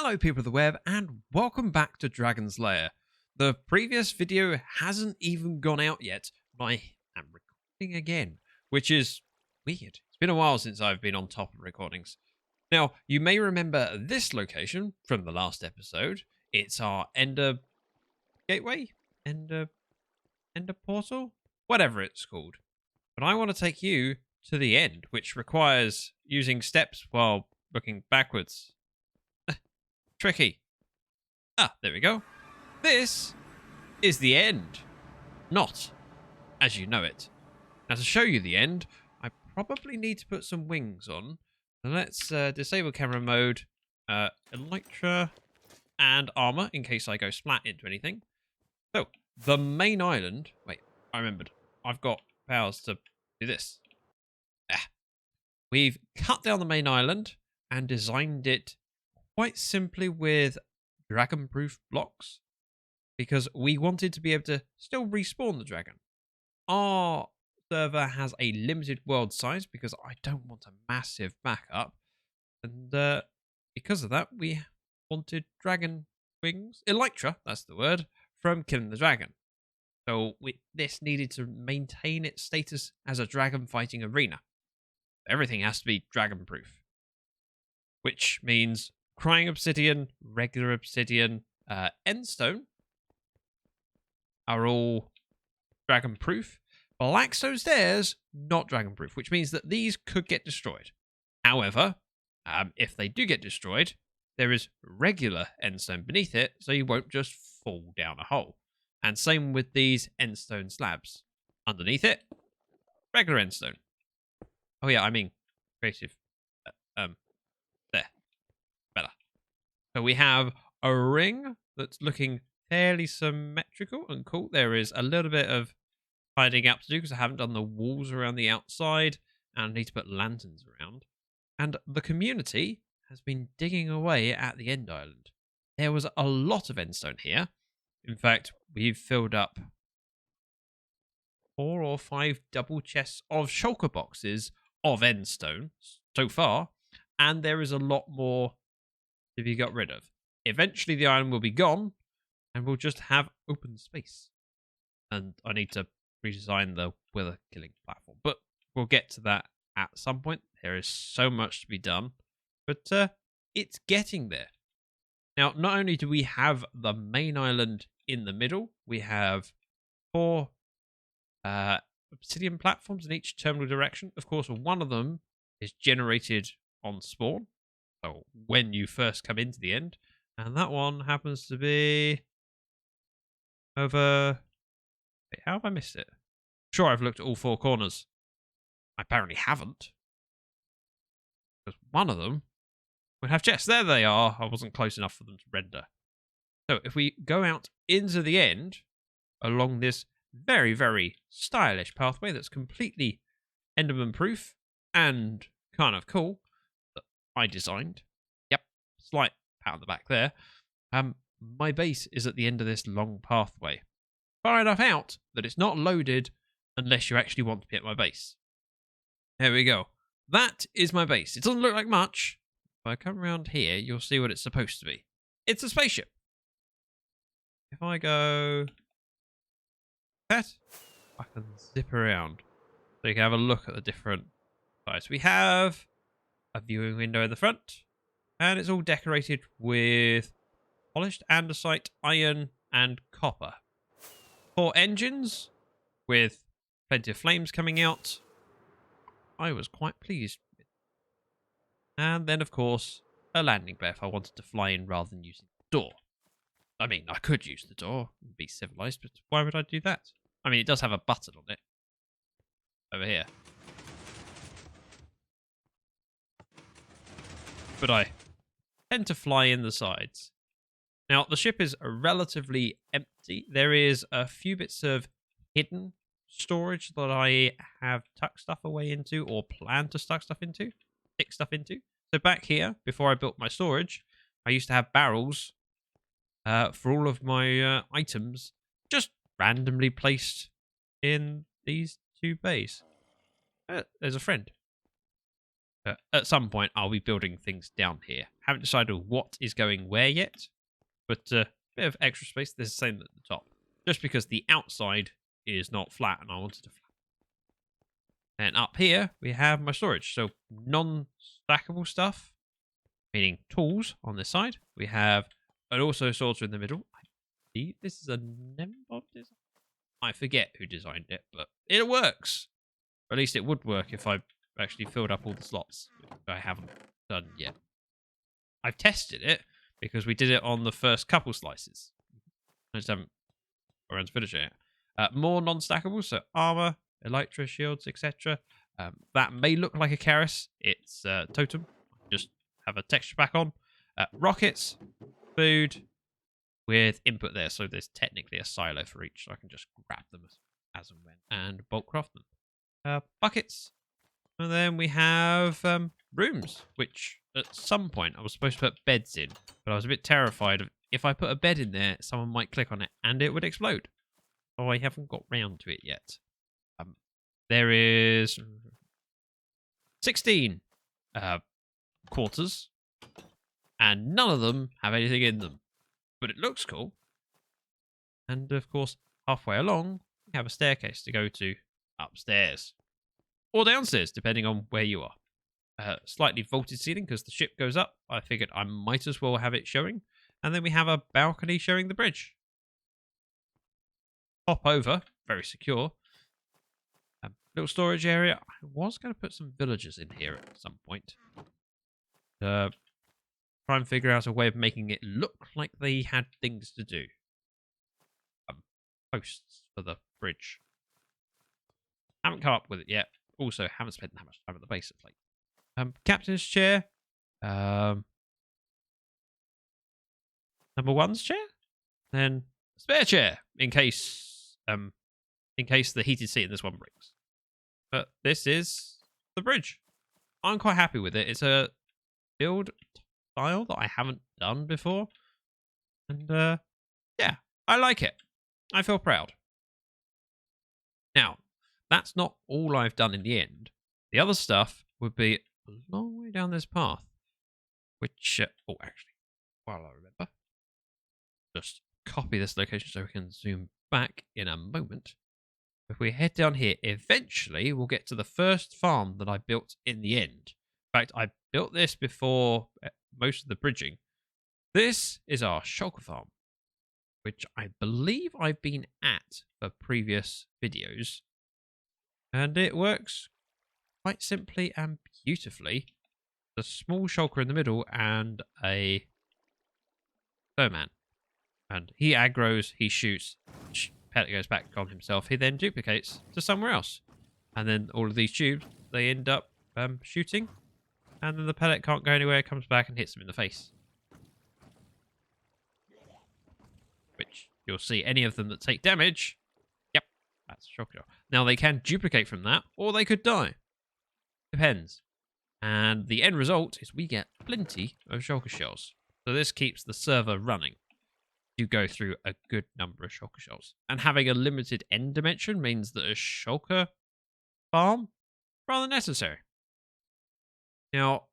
Hello people of the web and welcome back to Dragon's Lair. The previous video hasn't even gone out yet, but I am recording again, which is weird. It's been a while since I've been on top of recordings. Now, you may remember this location from the last episode. It's our Ender Gateway? Ender Portal? Whatever it's called. But I want to take you to the end, which requires using steps while looking backwards. Tricky. Ah, there we go. This is the end. Not as you know it. Now, to show you the end, I probably need to put some wings on. So let's disable camera mode, elytra, and armor in case I go splat into anything. So, the main island... Wait, I remembered. I've got powers to do this. We've cut down the main island and designed it quite simply with dragon-proof blocks because we wanted to be able to still respawn the dragon. Our server has a limited world size because I don't want a massive backup, and because of that we wanted dragon wings, elytra, that's the word, from killing the dragon. So this needed to maintain its status as a dragon fighting arena. Everything has to be dragon-proof, which means crying obsidian, regular obsidian, endstone are all dragon-proof. Blackstone stairs, not dragon-proof, which means that these could get destroyed. However, if they do get destroyed, there is regular endstone beneath it, so you won't just fall down a hole. And same with these endstone slabs. Underneath it, regular endstone. Oh yeah, I mean, creative. There. Better. So we have a ring that's looking fairly symmetrical and cool. There is a little bit of tidying up to do because I haven't done the walls around the outside and I need to put lanterns around. And the community has been digging away at the end island. There was a lot of endstone here. In fact, we've filled up 4 or 5 double chests of shulker boxes of endstone so far, and there is a lot more to be got rid of. Eventually the island will be gone and we'll just have open space, and I need to redesign the wither killing platform, but we'll get to that at some point. There is so much to be done, but it's getting there. Now, not only do we have the main island in the middle, we have 4 obsidian platforms in each terminal direction. Of course, one of them is generated on spawn, so when you first come into the end, and that one happens to be over... Wait, how have I missed it? Sure, I've looked at all 4 corners. I apparently haven't, because one of them would have chests. There they are. I wasn't close enough for them to render. So if we go out into the end along this very, very stylish pathway that's completely Enderman proof and kind of cool that I designed. Yep, slight pat on the back there. My base is at the end of this long pathway. Far enough out that it's not loaded unless you actually want to be at my base. There we go. That is my base. It doesn't look like much. If I come around here, you'll see what it's supposed to be. It's a spaceship. If I go... that, I can zip around. So you can have a look at the different sides. We have a viewing window in the front, and it's all decorated with polished andesite, iron, and copper. 4 engines with plenty of flames coming out. I was quite pleased. And then, of course, a landing bay if I wanted to fly in rather than using the door. I mean, I could use the door and be civilized, but why would I do that? I mean, it does have a button on it. Over here. But I tend to fly in the sides. Now, the ship is relatively empty. There is a few bits of hidden storage that I have tucked stuff away into or plan to stick stuff into. So back here, before I built my storage, I used to have barrels for all of my items just randomly placed in these 2 bays. There's a friend. At some point, I'll be building things down here. Haven't decided what is going where yet, but a bit of extra space. There's the same at the top, just because the outside is not flat, and I wanted to flat. And up here, we have my storage. So non-stackable stuff, meaning tools on this side. We have an also sorter in the middle. I believe this is a Nembod design. I forget who designed it, but it works. Or at least it would work if I actually filled up all the slots, which I haven't done yet. I've tested it because we did it on the first couple slices. I just haven't got around to finishing it. More non-stackable, so armor, elytra, shields, etc. That may look like a Karis. It's totem. Just have a texture pack on. Rockets, food, with input there. So there's technically a silo for each, so I can just grab them as and when. And bulk craft them. Buckets. And then we have rooms, which at some point I was supposed to put beds in. But I was a bit terrified of if I put a bed in there, someone might click on it and it would explode. So I haven't got round to it yet. There is 16 quarters, and none of them have anything in them. But it looks cool. And of course, halfway along, we have a staircase to go to upstairs. Or downstairs, depending on where you are. Slightly vaulted ceiling because the ship goes up. I figured I might as well have it showing. And then we have a balcony showing the bridge. Hop over, very secure. Little storage area. I was going to put some villagers in here at some point. Try and figure out a way of making it look like they had things to do. Posts for the bridge. Haven't come up with it yet. Also, haven't spent that much time at the base of late. Captain's chair. Number one's chair. Then spare chair in case the heated seat in this one breaks. But this is the bridge. I'm quite happy with it. It's a build style that I haven't done before. And yeah, I like it. I feel proud. Now, that's not all I've done in the end. The other stuff would be a long way down this path. Which, oh, actually, while I remember, just copy this location so we can zoom back in a moment. If we head down here, eventually we'll get to the first farm that I built in the end. In fact, I built this before most of the bridging. This is our shulker farm, which I believe I've been at for previous videos. And it works quite simply and beautifully. The small shulker in the middle and a snowman. And he aggroes, he shoots, pellet goes back on himself. He then duplicates to somewhere else. And then all of these tubes, they end up shooting. And then the pellet can't go anywhere, comes back and hits them in the face. Which you'll see any of them that take damage. Yep, that's a shulker. Now they can duplicate from that, or they could die. Depends. And the end result is we get plenty of shulker shells. So this keeps the server running. You go through a good number of shulker shells. And having a limited end dimension means that a shulker farm rather necessary. Now,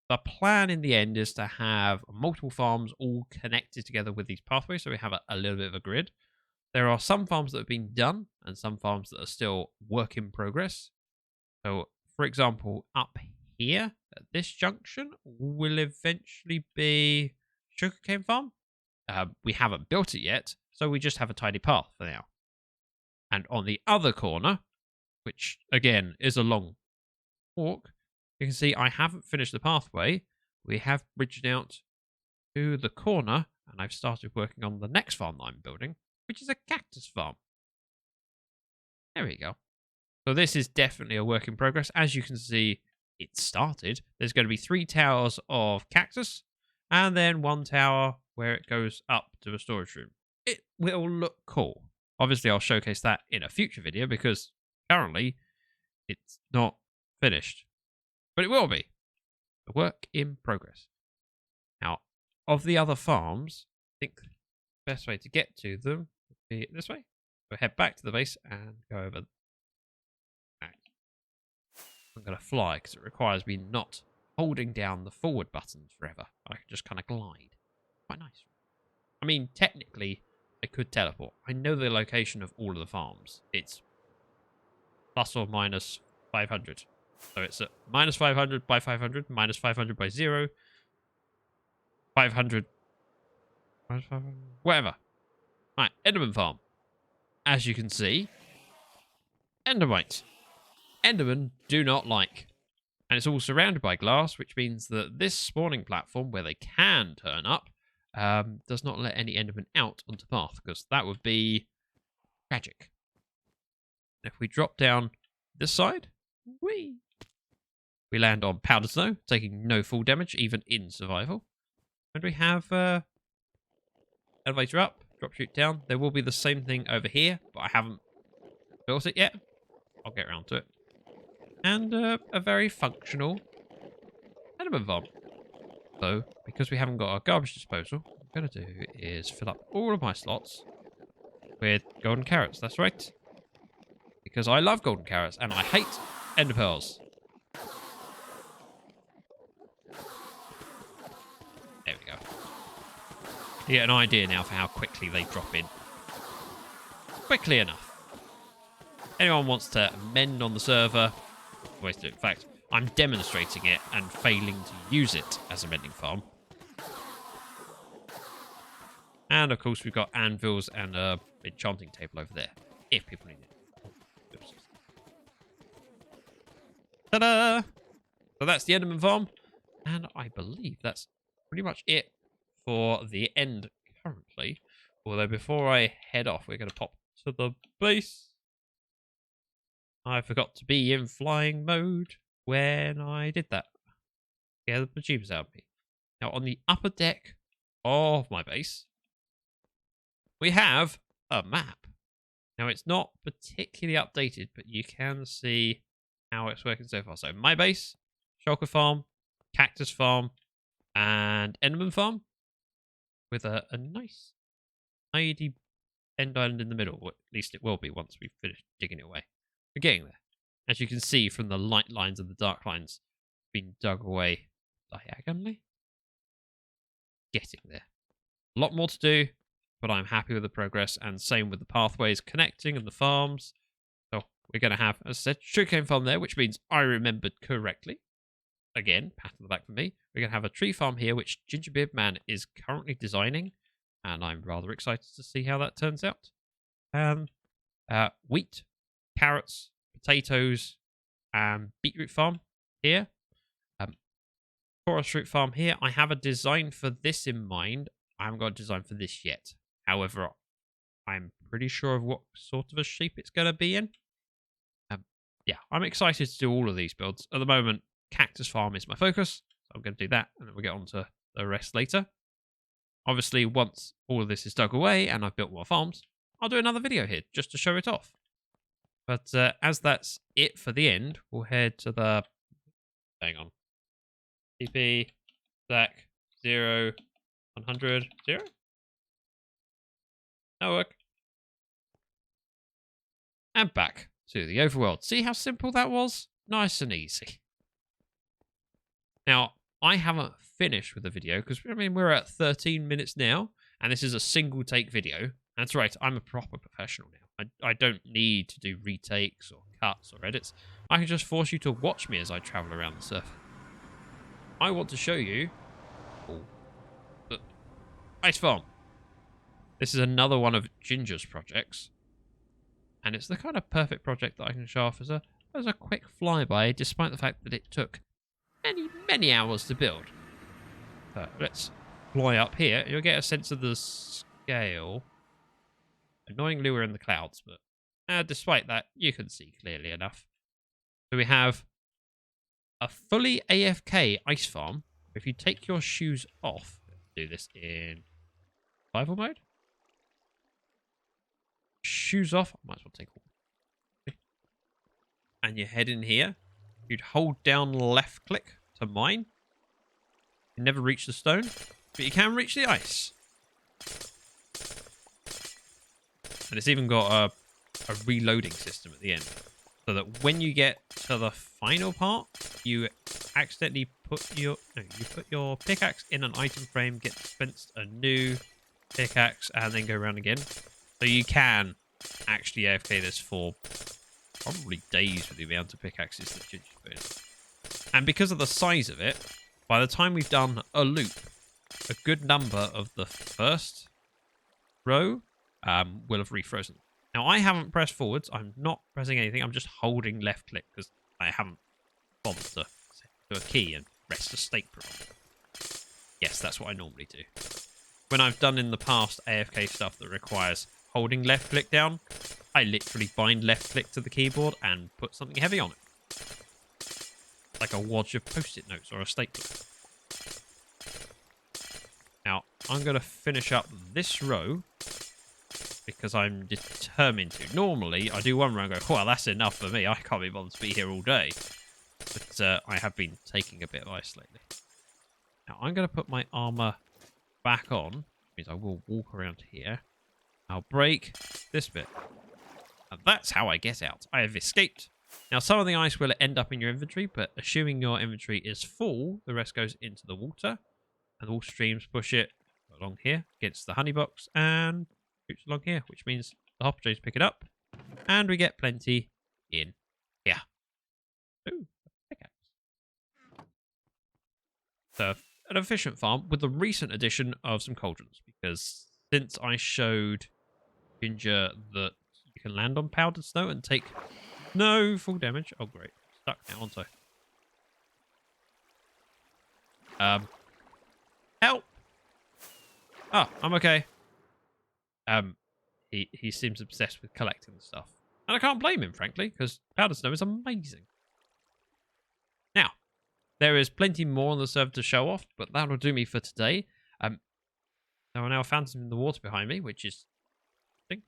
the plan in the end is to have multiple farms all connected together with these pathways, so we have a little bit of a grid. There are some farms that have been done and some farms that are still work in progress. So, for example, up here at this junction will eventually be sugarcane farm. We haven't built it yet, so we just have a tidy path for now. And on the other corner, which again is a long walk, you can see I haven't finished the pathway. We have bridged out to the corner, and I've started working on the next farm that I'm building, which is a cactus farm. There we go. So this is definitely a work in progress. As you can see, it started. There's going to be 3 towers of cactus, and then 1 tower where it goes up to a storage room. It will look cool. Obviously, I'll showcase that in a future video because currently it's not finished. But it will be. A work in progress. Now, of the other farms, I think the best way to get to them would be this way. So head back to the base and go over. I'm going to fly because it requires me not holding down the forward button forever. I can just kind of glide. Quite nice. I mean, technically, I could teleport. I know the location of all of the farms. It's plus or minus 500. So it's at minus 500 by 500, minus 500 by 0, 500, minus 500, whatever. Right, Enderman farm. As you can see, Endermite. Endermen do not like. And it's all surrounded by glass, which means that this spawning platform, where they can turn up, does not let any Enderman out onto path, because that would be tragic. If we drop down this side, we land on powder snow, taking no full damage, even in survival. And we have elevator up, drop chute down. There will be the same thing over here, but I haven't built it yet. I'll get around to it. And a very functional Enderman farm. So, because we haven't got our garbage disposal, what I'm going to do is fill up all of my slots with golden carrots. That's right. Because I love golden carrots and I hate ender pearls. There we go. You get an idea now for how quickly they drop in. Quickly enough. Anyone wants to mend on the server, always do. In fact, I'm demonstrating it and failing to use it as a mending farm. And of course, we've got anvils and a enchanting table over there, if people need it. Oops. Ta-da! So that's the Enderman farm, and I believe that's pretty much it for the end currently. Although before I head off, we're going to pop to the base. I forgot to be in flying mode when I did that. Yeah, the bejeebers out of me. Now, on the upper deck of my base, we have a map. Now, it's not particularly updated, but you can see how it's working so far. So, my base, Shulker Farm, Cactus Farm, and Enderman Farm, with a nice, tidy end island in the middle. Or at least it will be once we've finished digging it away. We're getting there. As you can see from the light lines and the dark lines being dug away diagonally. Getting there. A lot more to do, but I'm happy with the progress, and same with the pathways connecting and the farms. So we're going to have, as I said, sugarcane farm there, which means I remembered correctly. Again, pat on the back for me. We're going to have a tree farm here, which Gingerbeard Man is currently designing, and I'm rather excited to see how that turns out. Wheat, carrots, potatoes, and beetroot farm here. Forest fruit farm here. I have a design for this in mind. I haven't got a design for this yet. However, I'm pretty sure of what sort of a shape it's going to be in. Yeah, I'm excited to do all of these builds. At the moment, Cactus Farm is my focus. So I'm going to do that, and then we'll get on to the rest later. Obviously, once all of this is dug away and I've built more farms, I'll do another video here just to show it off. But as that's it for the end, we'll head to the... Hang on. TP, Zach, 0, 100, 0? That'll work. And back to the overworld. See how simple that was? Nice and easy. Now, I haven't finished with the video because, I mean, we're at 13 minutes now, and this is a single take video. That's right, I'm a proper professional now. I don't need to do retakes or cuts or edits. I can just force you to watch me as I travel around the server. I want to show you the Ice Farm. This is another one of Ginger's projects. And it's the kind of perfect project that I can show off as a quick flyby, despite the fact that it took many, many hours to build. So let's fly up here. You'll get a sense of the scale. Annoyingly, we're in the clouds, but despite that, you can see clearly enough. So we have a fully AFK ice farm. If you take your shoes off, let's do this in survival mode. Shoes off. I might as well take all. And you head in here. You'd hold down left click to mine. You never reach the stone, but you can reach the ice. And it's even got a reloading system at the end. So that when you get to the final part, you accidentally put your pickaxe in an item frame, get dispensed a new pickaxe, and then go around again. So you can actually AFK this for probably days with the amount of pickaxes that Ginger put in. And because of the size of it, by the time we've done a loop, a good number of the first row will have refrozen. Now, I haven't pressed forwards. I'm not pressing anything. I'm just holding left click because I haven't bothered to set to a key and rest a state prompt. Yes, that's what I normally do. When I've done in the past AFK stuff that requires holding left click down, I literally bind left click to the keyboard and put something heavy on it. Like a wad of post-it notes or a stapler. Now, I'm going to finish up this row because I'm determined to. Normally, I do one row and go, well, that's enough for me. I can't be bothered to be here all day. But I have been taking a bit of ice lately. Now, I'm going to put my armor back on. Which means I will walk around here. I'll break this bit. And that's how I get out. I have escaped. Now, some of the ice will end up in your inventory, but assuming your inventory is full, the rest goes into the water. And the water streams push it along here against the honey box and shoots along here, which means the hopper trees pick it up. And we get plenty in here. Ooh, pickaxe. So, an efficient farm with the recent addition of some cauldrons, because since I showed Ginger that you can land on powdered snow and take no full damage. Oh, great. Stuck now, aren't I? Help! Oh, I'm okay. He seems obsessed with collecting the stuff. And I can't blame him, frankly, because powdered snow is amazing. Now, there is plenty more on the server to show off, but that'll do me for today. There are now fountains in the water behind me, which is interesting.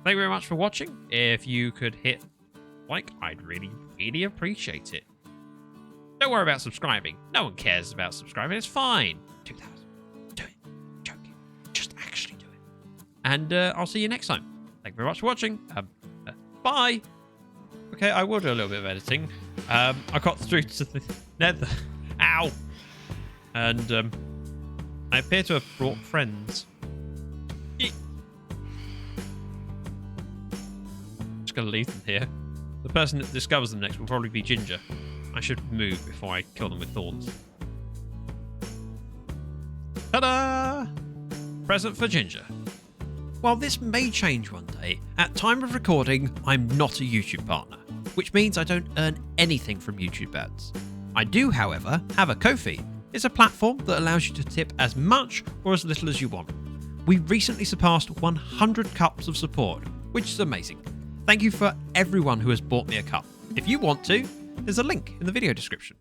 Thank you very much for watching. If you could hit like, I'd really, really appreciate it. Don't worry about subscribing. No one cares about subscribing. It's fine. 2,000. Do it. Joking. Just actually do it. And I'll see you next time. Thank you very much for watching. Bye. Okay, I will do a little bit of editing. I got through to the nether. Ow. And I appear to have brought friends. Just gonna leave them here. The person that discovers them next will probably be Ginger. I should move before I kill them with thorns. Ta-da! Present for Ginger. While this may change one day, at time of recording, I'm not a YouTube partner, which means I don't earn anything from YouTube ads. I do, however, have a Ko-fi. It's a platform that allows you to tip as much or as little as you want. We recently surpassed 100 cups of support, which is amazing. Thank you for everyone who has bought me a cup. If you want to, there's a link in the video description.